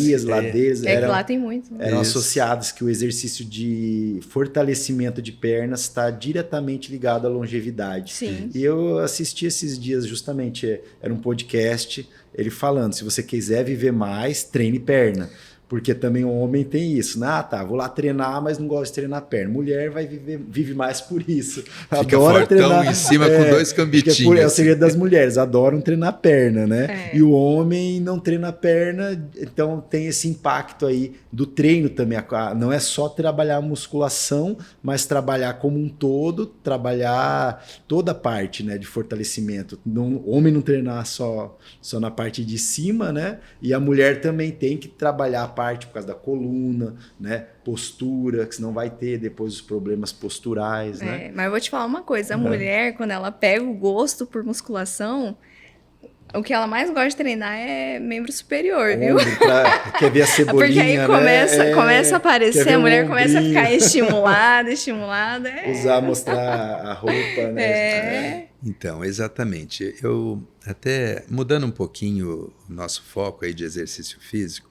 que lá tem muito. Eram associados que o exercício de fortalecimento de pernas está diretamente ligado à longevidade. Sim. E eu assisti esses dias justamente, era um podcast, ele falando, se você quiser viver mais, treine perna. Porque também o homem tem isso, né? Vou lá treinar, mas não gosto de treinar perna. Mulher vive mais por isso. Fica fortão treinar em cima com 2 cambitinhos. É o segredo das mulheres, adoram treinar perna, né? E o homem não treina perna, então tem esse impacto aí do treino também. Não é só trabalhar a musculação, mas trabalhar como um todo, trabalhar toda a parte, né, de fortalecimento. O homem não treinar só na parte de cima, né? E a mulher também tem que trabalhar a parte por causa da coluna, né? Postura, que senão vai ter depois os problemas posturais, né? Mas eu vou te falar uma coisa, a mulher, quando ela pega o gosto por musculação, O que ela mais gosta de treinar é membro superior, viu? Quer ver a cebolinha, porque aí começa a aparecer, a mulher começa a ficar estimulada. Mostrar a roupa, né? Então, exatamente. Eu até, mudando um pouquinho o nosso foco aí de exercício físico,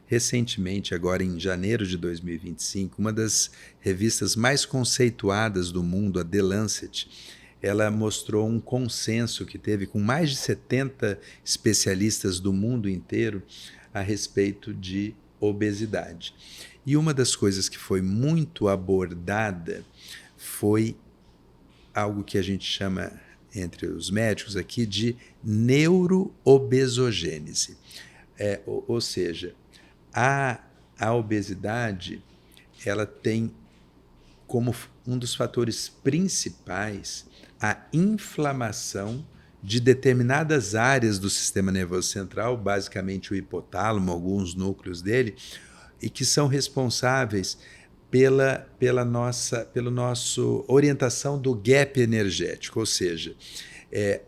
recentemente, agora em janeiro de 2025, uma das revistas mais conceituadas do mundo, a The Lancet, ela mostrou um consenso que teve com mais de 70 especialistas do mundo inteiro a respeito de obesidade. E uma das coisas que foi muito abordada foi algo que a gente chama, entre os médicos aqui, de neuroobesogênese. Ou seja, a obesidade, ela tem como um dos fatores principais a inflamação de determinadas áreas do sistema nervoso central, basicamente o hipotálamo, alguns núcleos dele, e que são responsáveis pela nossa orientação do gap energético, ou seja,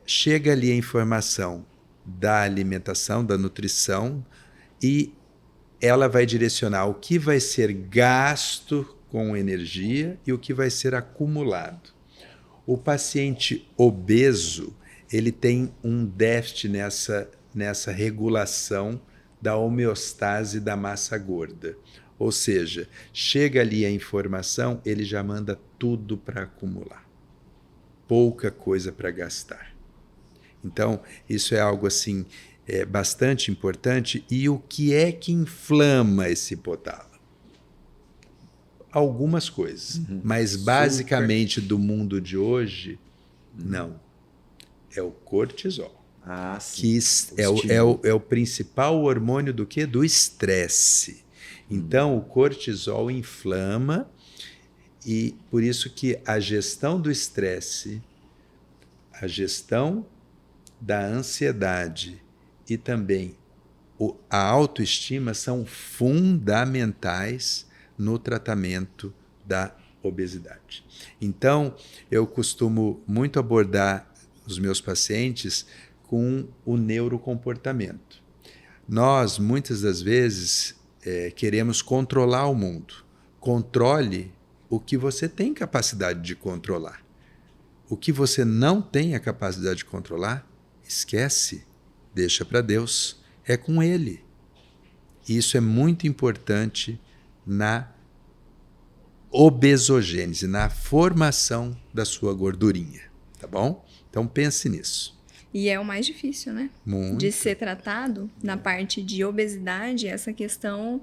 chega ali a informação da alimentação, da nutrição, e ela vai direcionar o que vai ser gasto com energia e o que vai ser acumulado. O paciente obeso, ele tem um déficit nessa regulação da homeostase da massa gorda. Ou seja, chega ali a informação, ele já manda tudo para acumular. Pouca coisa para gastar. Então, isso é algo assim bastante importante. E o que é que inflama esse hipotálamo? Algumas coisas, mas basicamente do mundo de hoje, não. É o cortisol. Sim. Que é o principal hormônio do quê? Do estresse. Então, o cortisol inflama, e por isso que a gestão do estresse, a gestão da ansiedade e também a autoestima são fundamentais no tratamento da obesidade. Então, eu costumo muito abordar os meus pacientes com o neurocomportamento. Nós, muitas das vezes, queremos controlar o mundo. Controle o que você tem capacidade de controlar. O que você não tem a capacidade de controlar, esquece, deixa para Deus, é com Ele. Isso é muito importante na obesogênese, na formação da sua gordurinha, tá bom? Então pense nisso. E é o mais difícil, né? Muito. De ser tratado na parte de obesidade, essa questão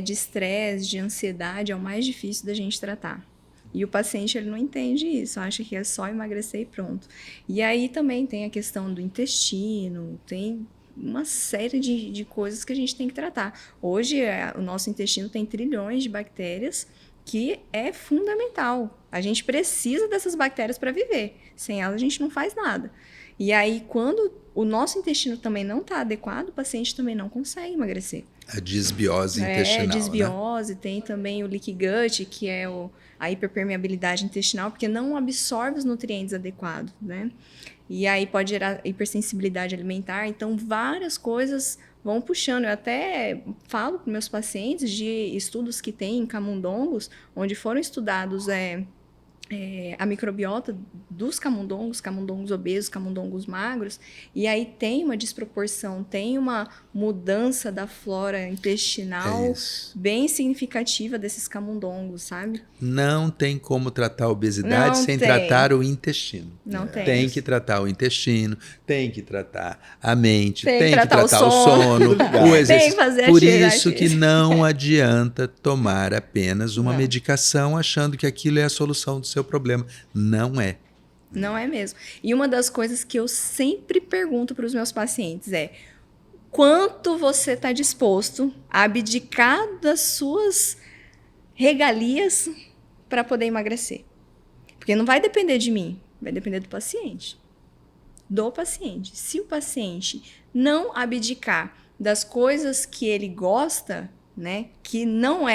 de estresse, de ansiedade, é o mais difícil da gente tratar. E o paciente, ele não entende isso, acha que é só emagrecer e pronto. E aí também tem a questão do intestino, tem uma série de coisas que a gente tem que tratar. Hoje, o nosso intestino tem trilhões de bactérias, que é fundamental. A gente precisa dessas bactérias para viver. Sem elas, a gente não faz nada. E aí, quando o nosso intestino também não está adequado, o paciente também não consegue emagrecer. A disbiose intestinal, disbiose, né? Tem também o leaky gut, que é a hiperpermeabilidade intestinal, porque não absorve os nutrientes adequados, né? E aí pode gerar hipersensibilidade alimentar. Então, várias coisas vão puxando. Eu até falo para meus pacientes de estudos que tem em camundongos, onde foram estudados a microbiota dos camundongos obesos, camundongos magros, e aí tem uma desproporção, tem uma mudança da flora intestinal bem significativa desses camundongos, sabe? Não tem como tratar a obesidade sem tratar o intestino. Não tem. Tem que tratar o intestino, tem que tratar a mente, tem que tratar o o sono exercício. Tem que fazer Por isso que não adianta tomar apenas uma medicação achando que aquilo é a solução do seu problema. Não é. Não é mesmo. E uma das coisas que eu sempre pergunto para os meus pacientes é: quanto você está disposto a abdicar das suas regalias para poder emagrecer? Porque não vai depender de mim, vai depender do paciente. Se o paciente não abdicar das coisas que ele gosta, né, que não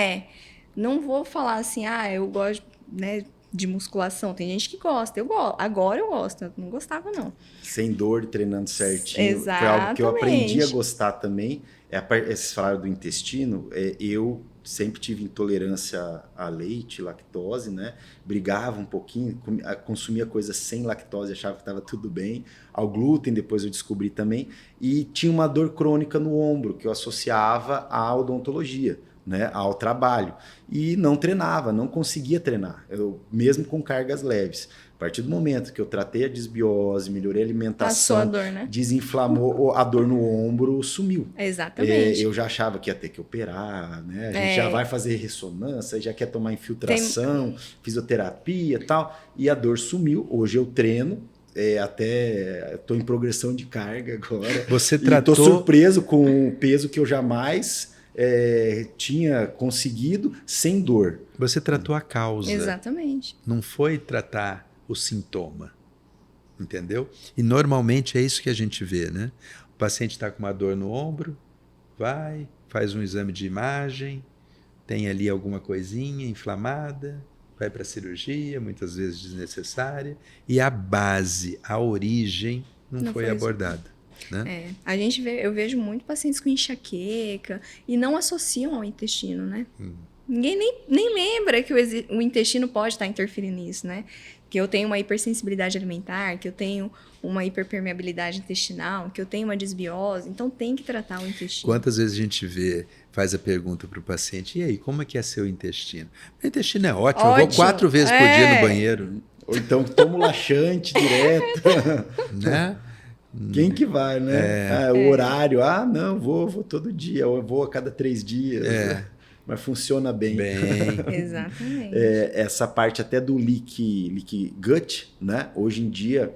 vou falar assim, eu gosto, né, de musculação. Tem gente que gosta. Agora eu gosto. Eu não gostava, não. Sem dor, treinando certinho. Exatamente. Foi algo que eu aprendi a gostar também. Vocês falaram do intestino. Eu sempre tive intolerância a leite, lactose, né? Brigava um pouquinho, consumia coisas sem lactose, achava que estava tudo bem. Ao glúten, depois eu descobri também. E tinha uma dor crônica no ombro, que eu associava à odontologia, né, ao trabalho, e não treinava, não conseguia treinar, mesmo com cargas leves. A partir do momento que eu tratei a disbiose, melhorei a alimentação, passou a dor, né? Desinflamou, a dor no ombro sumiu. Exatamente. Eu já achava que ia ter que operar, né? A gente já vai fazer ressonância, já quer tomar infiltração, fisioterapia e tal, e a dor sumiu. Hoje eu treino, até estou em progressão de carga agora. Você tratou... Estou surpreso com o peso que eu jamais... tinha conseguido sem dor. Você tratou a causa. Exatamente. Não foi tratar o sintoma. Entendeu? E normalmente é isso que a gente vê, né? O paciente está com uma dor no ombro, vai, faz um exame de imagem, tem ali alguma coisinha inflamada, vai para a cirurgia, muitas vezes desnecessária, e a base, a origem, não foi abordada. Né? Eu vejo muito pacientes com enxaqueca e não associam ao intestino, né? Ninguém nem lembra que o intestino pode estar interferindo nisso, né? Que eu tenho uma hipersensibilidade alimentar, que eu tenho uma hiperpermeabilidade intestinal, que eu tenho uma disbiose, então tem que tratar o intestino. Quantas vezes a gente faz a pergunta para o paciente, e aí, como é que é seu intestino? Meu intestino é ótimo. Eu vou 4 vezes por dia no banheiro. Ou então tomo laxante direto. Né? Quem que vai, né? O horário, não, vou todo dia, eu vou a cada 3 dias. Mas funciona bem. Exatamente. Essa parte até do leak gut, né? Hoje em dia,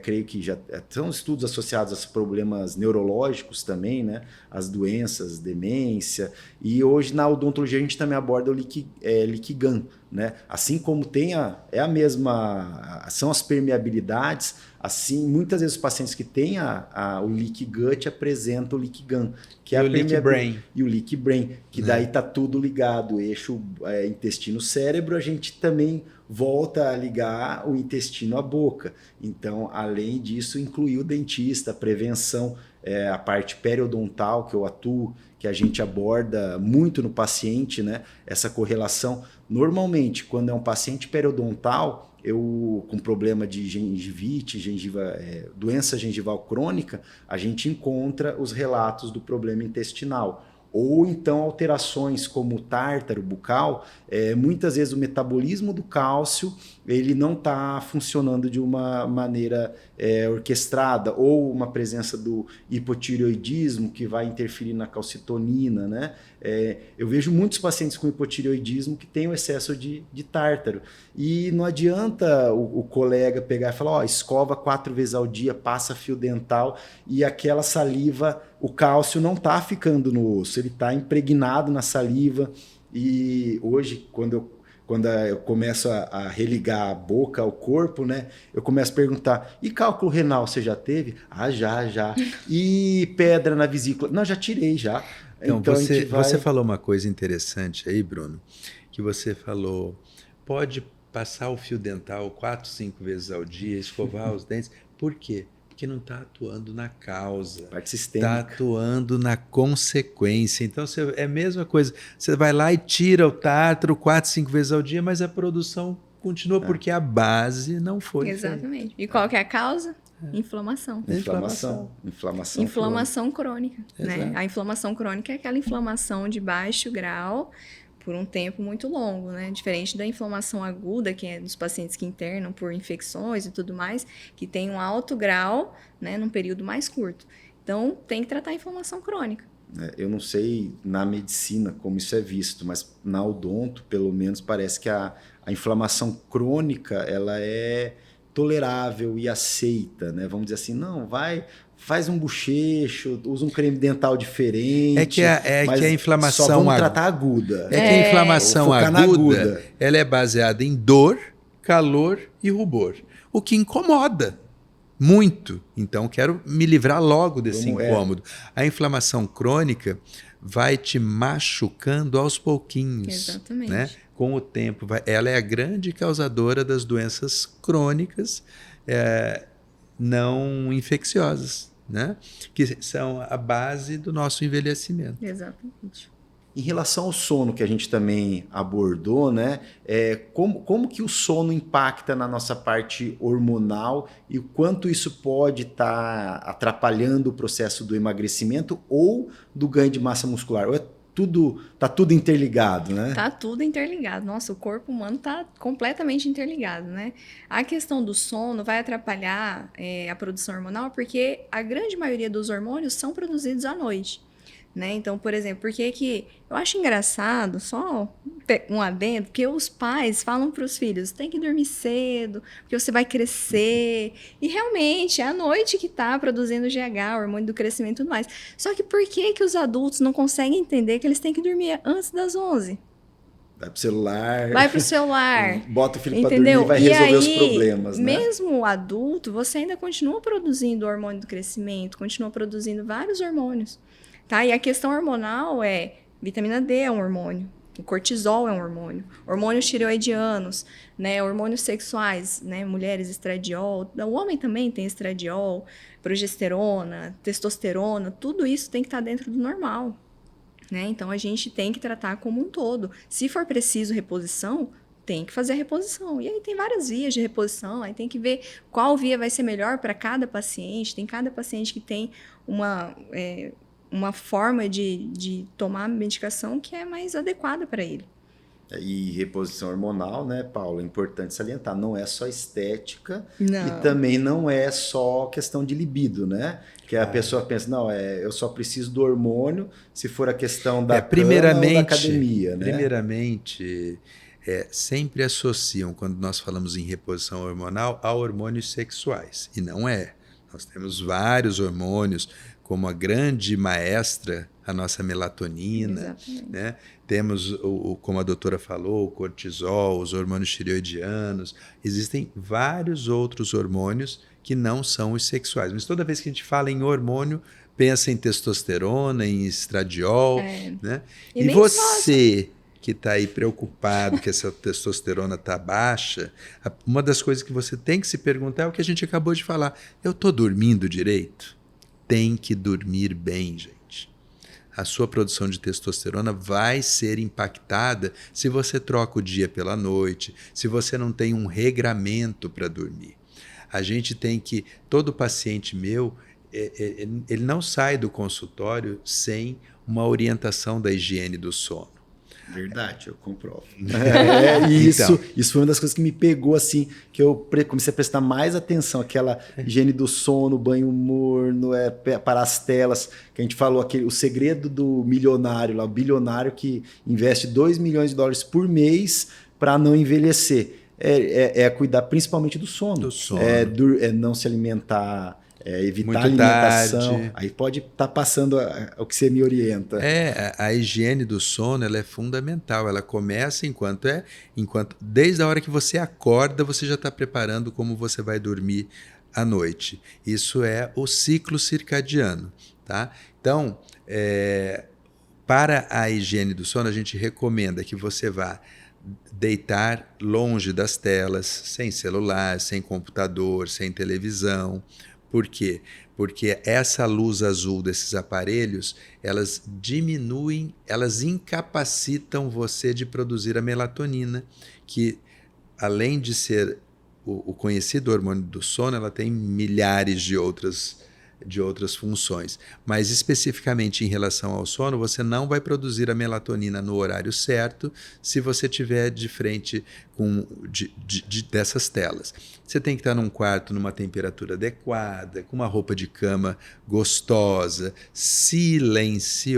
creio que já são estudos associados a problemas neurológicos também, né? As doenças, demência. E hoje na odontologia a gente também aborda o leak gun, né? Assim como tem são as permeabilidades, assim, muitas vezes os pacientes que têm o leak gut apresentam o leak gun, que é o leak brain. E o leak brain, que daí tá tudo ligado, o eixo intestino-cérebro, a gente também volta a ligar o intestino à boca. Então, além disso, incluir o dentista, a prevenção, a parte periodontal que eu atuo, que a gente aborda muito no paciente, né? Essa correlação. Normalmente, quando é um paciente periodontal, com problema de gengivite, doença gengival crônica, a gente encontra os relatos do problema intestinal. Ou então alterações como o tártaro bucal, muitas vezes o metabolismo do cálcio ele não está funcionando de uma maneira orquestrada, ou uma presença do hipotireoidismo que vai interferir na calcitonina, né? Eu vejo muitos pacientes com hipotireoidismo que têm o excesso de tártaro. E não adianta o colega pegar e falar, escova 4 vezes ao dia, passa fio dental, e aquela saliva, o cálcio não está ficando no osso, ele está impregnado na saliva. E hoje, quando eu começo a religar a boca ao corpo, né? Eu começo a perguntar, e cálculo renal você já teve? Já. E pedra na vesícula? Não, já tirei, já. Então você falou uma coisa interessante aí, Bruno, que você falou, pode passar o fio dental 4, 5 vezes ao dia, escovar os dentes. Por quê? Porque não está atuando na causa. Parte sistêmica. Está atuando na consequência. Então, é a mesma coisa. Você vai lá e tira o tártaro 4, 5 vezes ao dia, mas a produção continua porque a base não foi Exatamente. Feita. E qual que é a causa? Inflamação. Inflamação crônica. Né? A inflamação crônica é aquela inflamação de baixo grau por um tempo muito longo, né? Diferente da inflamação aguda, que é dos pacientes que internam por infecções e tudo mais, que tem um alto grau, né, num período mais curto. Então, tem que tratar a inflamação crônica. Eu não sei na medicina como isso é visto, mas na odonto, pelo menos, parece que a inflamação crônica ela é tolerável e aceita, né? Vamos dizer assim, faz um bochecho, usa um creme dental diferente. É que a inflamação só vamos tratar aguda. Que a inflamação aguda, ela é baseada em dor, calor e rubor, o que incomoda muito. Então, quero me livrar logo desse incômodo. A inflamação crônica vai te machucando aos pouquinhos. Exatamente. Né? com o tempo, ela é a grande causadora das doenças crônicas não infecciosas, né? Que são a base do nosso envelhecimento. Exatamente. Em relação ao sono, que a gente também abordou, né? Como que o sono impacta na nossa parte hormonal e o quanto isso pode estar atrapalhando o processo do emagrecimento ou do ganho de massa muscular? Ou tá tudo interligado, né? Tá tudo interligado. Nossa, o corpo humano tá completamente interligado, né? A questão do sono vai atrapalhar a produção hormonal porque a grande maioria dos hormônios são produzidos à noite, né? Então, por exemplo, por que eu acho engraçado, só um adendo, que os pais falam para os filhos, tem que dormir cedo, porque você vai crescer. E realmente, é a noite que está produzindo GH, hormônio do crescimento e tudo mais. Só que por que os adultos não conseguem entender que eles têm que dormir antes das 11? Vai pro celular. Vai pro celular. Bota o filho para dormir e vai resolver os problemas, né? Mesmo adulto, você ainda continua produzindo o hormônio do crescimento, continua produzindo vários hormônios. Tá? E a questão hormonal vitamina D é um hormônio, o cortisol é um hormônio, hormônios tireoidianos, né? Hormônios sexuais, né? Mulheres, estradiol, o homem também tem estradiol, progesterona, testosterona, tudo isso tem que estar dentro do normal, né? Então a gente tem que tratar como um todo. Se for preciso reposição, tem que fazer a reposição. E aí tem várias vias de reposição, aí tem que ver qual via vai ser melhor para cada paciente. Tem cada paciente que tem uma forma de tomar medicação que é mais adequada para ele. E reposição hormonal, né, Paulo? É importante salientar, não é só estética Não. E também não é só questão de libido, né? Que a pessoa pensa, não, eu só preciso do hormônio se for a questão da cama ou da academia, né? Primeiramente, sempre associam, quando nós falamos em reposição hormonal, a hormônios sexuais. E não é. Nós temos vários hormônios, como a grande maestra, a nossa melatonina, né? Temos, como a doutora falou, o cortisol, os hormônios tireoidianos. Existem vários outros hormônios que não são os sexuais. Mas toda vez que a gente fala em pensa em testosterona, em estradiol, né? E você que está aí preocupado que essa testosterona está baixa, uma das coisas que você tem que se perguntar é o que a gente acabou de falar. Eu estou dormindo direito? Tem que dormir bem, gente. A sua produção de testosterona vai ser impactada se você troca o dia pela noite, se você não tem um regramento para dormir. A gente tem que... Todo paciente meu, ele não sai do consultório sem uma orientação da higiene do sono. Verdade, eu comprovo. Isso foi uma das coisas que me pegou, assim, que eu comecei a prestar mais atenção, aquela higiene do sono, banho morno, para as telas, que a gente falou, o segredo do milionário, lá, o bilionário que investe $2 milhões por mês para não envelhecer. Cuidar principalmente do sono. Não se alimentar... evitar muito a alimentação, tarde. Aí pode estar passando o que você me orienta. A higiene do sono ela é fundamental, ela começa enquanto desde a hora que você acorda, você já está preparando como você vai dormir à noite. Isso é o ciclo circadiano. Tá? Então, para a higiene do sono, a gente recomenda que você vá deitar longe das telas, sem celular, sem computador, sem televisão. Por quê? Porque essa luz azul desses aparelhos, elas diminuem, elas incapacitam você de produzir a melatonina, que além de ser o conhecido hormônio do sono, ela tem milhares de outras funções. Mas especificamente em relação ao sono, você não vai produzir a melatonina no horário certo se você estiver de frente dessas telas. Você tem que estar num quarto numa temperatura adequada, com uma roupa de cama gostosa, silencioso.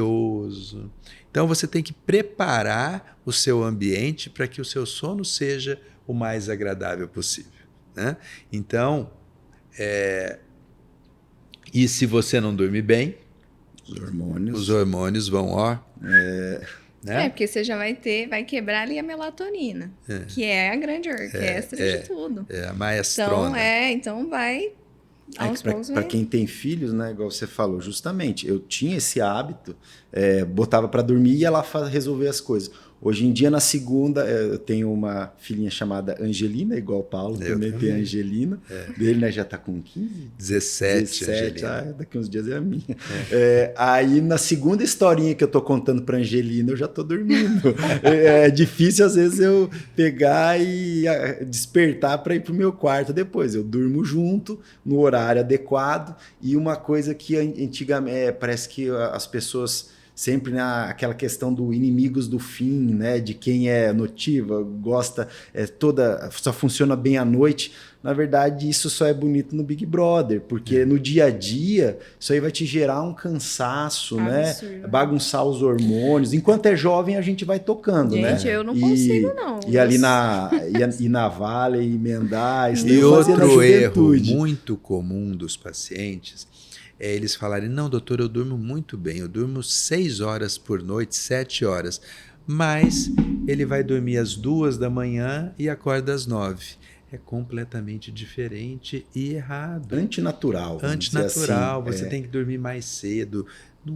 Então você tem que preparar o seu ambiente para que o seu sono seja o mais agradável possível, né? Então, e se você não dormir bem, os hormônios vão, né? Porque você já vai quebrar ali a melatonina, que é a grande orquestra de tudo. É a maestrona. Então vai... Para quem tem filhos, né, igual você falou, justamente, eu tinha esse hábito, botava para dormir e ia lá resolver as coisas. Hoje em dia, na segunda, eu tenho uma filhinha chamada Angelina, igual o Paulo, também tem a Angelina. Dele, né, já está com 15? 17, daqui uns dias é a minha. Aí, na segunda historinha que eu estou contando para Angelina, eu já estou dormindo. É difícil, às vezes, eu pegar e despertar para ir para o meu quarto depois. Eu durmo junto, no horário adequado. E uma coisa que antigamente, parece que as pessoas... sempre naquela questão do inimigos do fim, né? De quem é notiva, gosta, só funciona bem à noite. Na verdade, isso só é bonito no Big Brother, porque no dia a dia, isso aí vai te gerar um cansaço, absurdo, né? Bagunçar os hormônios. Enquanto é jovem, a gente vai tocando, né? Gente, eu não consigo, não. E ali na Vale, emendar... Isso e outro erro muito comum dos pacientes... eles falarem, não, doutor, eu durmo muito bem, eu durmo 6 horas por noite, 7 horas, mas ele vai dormir às 2 da manhã e acorda às 9. É completamente diferente e errado. Antinatural. Antinatural, assim, você tem que dormir mais cedo, no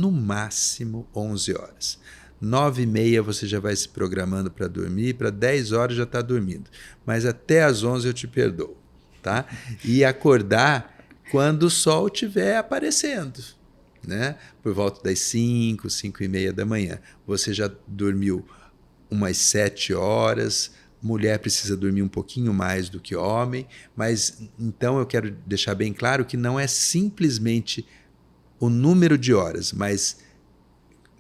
máximo 11 horas. 9h30 você já vai se programando para dormir, para 10 horas já está dormindo, mas até às 11 eu te perdoo, tá? E acordar... quando o sol estiver aparecendo, né? Por volta das 5, 5h30 da manhã. Você já dormiu umas 7 horas, mulher precisa dormir um pouquinho mais do que homem, mas então eu quero deixar bem claro que não é simplesmente o número de horas, mas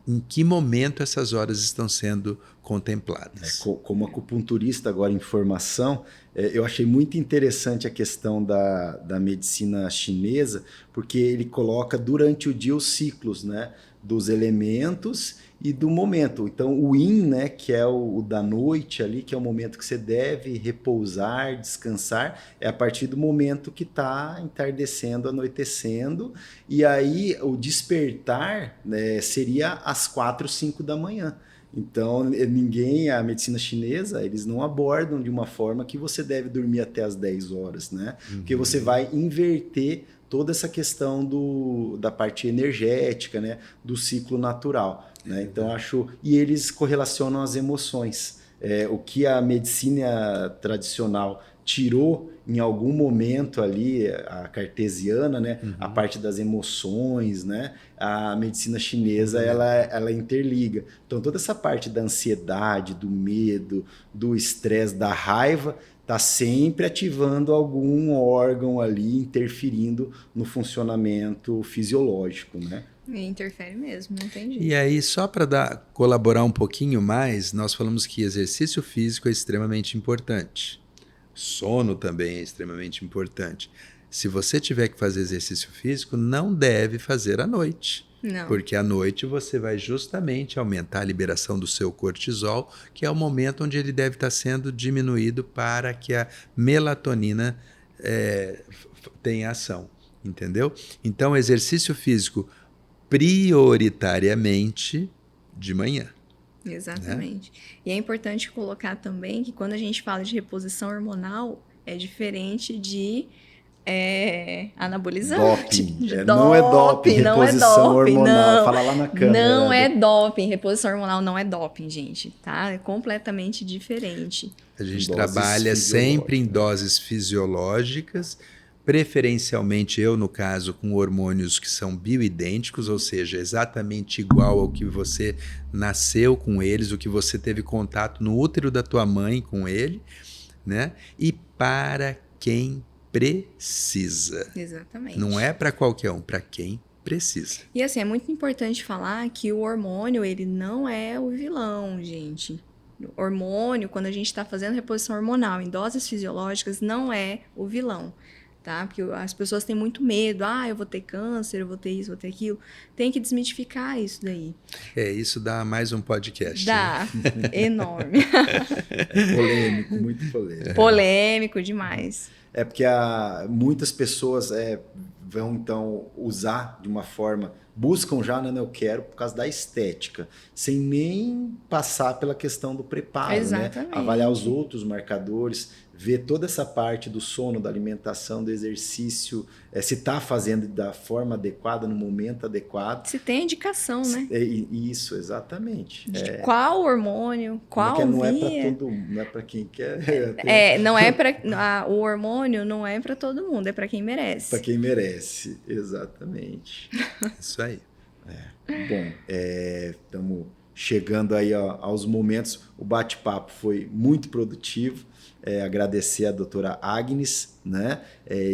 em que momento essas horas estão sendo contempladas. Como acupunturista agora em formação, eu achei muito interessante a questão da medicina chinesa, porque ele coloca durante o dia os ciclos, né, dos elementos e do momento. Então o yin, né, que é o da noite ali, que é o momento que você deve repousar, descansar, é a partir do momento que está entardecendo, anoitecendo, e aí o despertar, né, seria às 4, 5 da manhã. Então, a medicina chinesa, eles não abordam de uma forma que você deve dormir até as 10 horas, né? Porque você vai inverter toda essa questão da parte energética, né? Do ciclo natural, né? Então, e eles correlacionam as emoções. O que a medicina tradicional tirou em algum momento ali, a cartesiana, né? A parte das emoções, né? A medicina chinesa, ela interliga. Então, toda essa parte da ansiedade, do medo, do estresse, da raiva, está sempre ativando algum órgão ali, interferindo no funcionamento fisiológico, né? Interfere mesmo, não tem jeito. E aí, só para colaborar um pouquinho mais, nós falamos que exercício físico é extremamente importante. Sono também é extremamente importante. Se você tiver que fazer exercício físico, não deve fazer à noite. Não. Porque à noite você vai justamente aumentar a liberação do seu cortisol, que é o momento onde ele deve estar sendo diminuído para que a melatonina tenha ação. Entendeu? Então, exercício físico prioritariamente de manhã. Exatamente. Né? E é importante colocar também que quando a gente fala de reposição hormonal, é diferente de anabolizante. Doping. Não é doping, reposição hormonal. Não, fala lá na câmera. Não é doping, reposição hormonal não é doping, gente, tá? É completamente diferente. A gente trabalha sempre em doses fisiológicas, preferencialmente eu, no caso, com hormônios que são bioidênticos, ou seja, exatamente igual ao que você nasceu com eles, o que você teve contato no útero da tua mãe com ele, né? E para quem precisa. Exatamente. Não é para qualquer um, para quem precisa. E assim, é muito importante falar que o hormônio, ele não é o vilão, gente. O hormônio, quando a gente está fazendo reposição hormonal em doses fisiológicas, não é o vilão. Tá? Porque as pessoas têm muito medo. Eu vou ter câncer, eu vou ter isso, vou ter aquilo. Tem que desmitificar isso daí. Isso dá mais um podcast. Dá, né? Enorme. Polêmico, muito polêmico. Polêmico demais. Porque muitas pessoas vão, então, usar de uma forma buscam já, né? Eu quero por causa da estética, sem nem passar pela questão do preparo, Exatamente. Né? Avaliar os outros marcadores, ver toda essa parte do sono, da alimentação, do exercício, se está fazendo da forma adequada, no momento adequado. Se tem indicação, né? Isso, exatamente. De qual hormônio, qual via. Não é para todo mundo, não é para quem quer. Não é para o hormônio não é para todo mundo, é para quem merece. Para quem merece, exatamente. Isso aí. Bom, estamos chegando aí aos momentos. O bate-papo foi muito produtivo. Agradecer a doutora Agnes, né?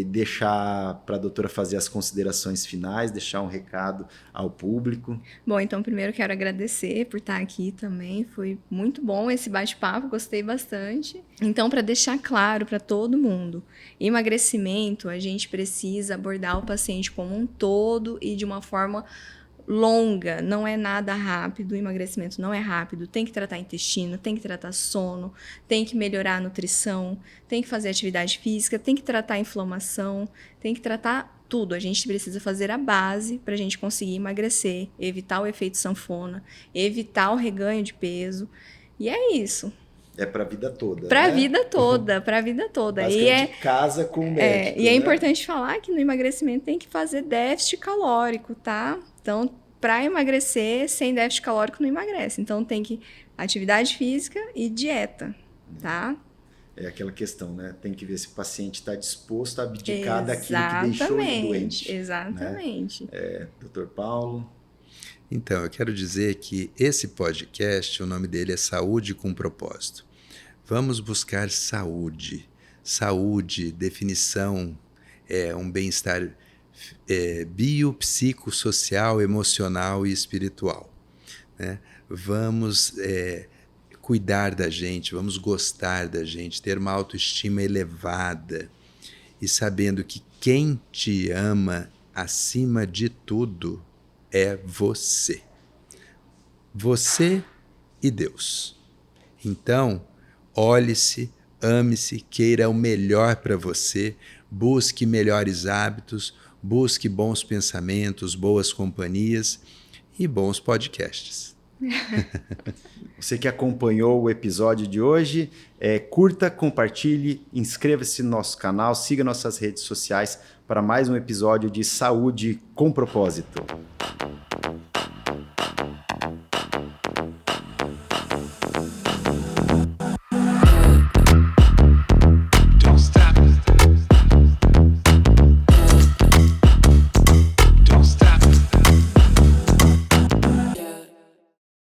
Deixar para a doutora fazer as considerações finais, deixar um recado ao público. Bom, então primeiro quero agradecer por estar aqui também, foi muito bom esse bate-papo, gostei bastante. Então, para deixar claro para todo mundo, emagrecimento, a gente precisa abordar o paciente como um todo e de uma forma longa, não é nada rápido, o emagrecimento não é rápido, tem que tratar intestino, tem que tratar sono, tem que melhorar a nutrição, tem que fazer atividade física, tem que tratar a inflamação, tem que tratar tudo. A gente precisa fazer a base para a gente conseguir emagrecer, evitar o efeito sanfona, evitar o reganho de peso, e é isso. É para a vida toda. Para a vida toda, para a vida toda. Basicamente casa com o médico. E é importante falar que no emagrecimento tem que fazer déficit calórico, tá? Então, para emagrecer, sem déficit calórico não emagrece. Então, tem que atividade física e dieta, tá? É aquela questão, né? Tem que ver se o paciente está disposto a abdicar daquilo que deixou ele doente. Exatamente. Né? Dr. Paulo? Então, eu quero dizer que esse podcast, o nome dele é Saúde com Propósito. Vamos buscar saúde. Saúde, definição, um bem-estar biopsicossocial, emocional e espiritual. Né? Vamos cuidar da gente, vamos gostar da gente, ter uma autoestima elevada e sabendo que quem te ama acima de tudo é você. Você e Deus. Então, olhe-se, ame-se, queira o melhor para você, busque melhores hábitos, busque bons pensamentos, boas companhias e bons podcasts. Você que acompanhou o episódio de hoje, curta, compartilhe, inscreva-se no nosso canal, siga nossas redes sociais para mais um episódio de Saúde com Propósito.